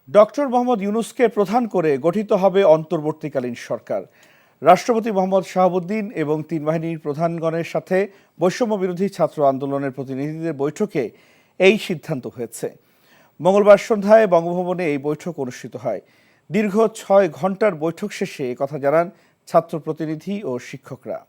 Doctor Mohammad ইউনূসকে প্রধান করে গঠিত হবে অন্তর্বর্তীকালীন সরকার। রাষ্ট্রপতি মোহাম্মদ শাহাবুদ্দিন এবং তিন বাহিনীর প্রধানগণের সাথে বৈষম্য বিরোধী ছাত্র আন্দোলনের প্রতিনিধিদের বৈঠকে এই সিদ্ধান্ত হয়েছে। মঙ্গলবার সন্ধ্যায় বঙ্গভবনে এই বৈঠক অনুষ্ঠিত হয়। দীর্ঘ ৬ ঘণ্টার বৈঠক শেষে একথা জানান ছাত্র প্রতিনিধি ও শিক্ষকরা।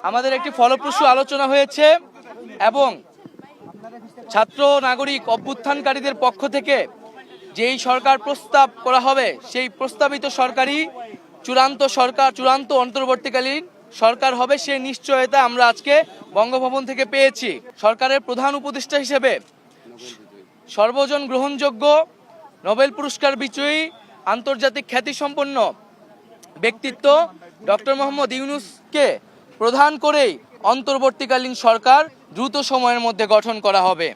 আমাদের একটি ফলপ্রসূ আলোচনা হয়েছে এবং ছাত্র নাগরিক অভ্যুত্থানকারীদের পক্ষ থেকে যেই সরকার প্রস্তাব করা হবে সেই প্রস্তাবিত সরকারই চূড়ান্ত অন্তর্বর্তীকালীন সরকার হবে, সেই নিশ্চয়তা আমরা আজকে বঙ্গভবন থেকে পেয়েছি। সরকারের প্রধান উপদেষ্টা হিসেবে সর্বজন গ্রহণযোগ্য নোবেল পুরস্কার বিজয়ী আন্তর্জাতিক খ্যাতিসম্পন্ন ব্যক্তিত্ব ডক্টর মোহাম্মদ ইউনূসকে প্রধান করেই অন্তর্বর্তীকালীন সরকার দ্রুত সময়ের মধ্যে গঠন করা হবে।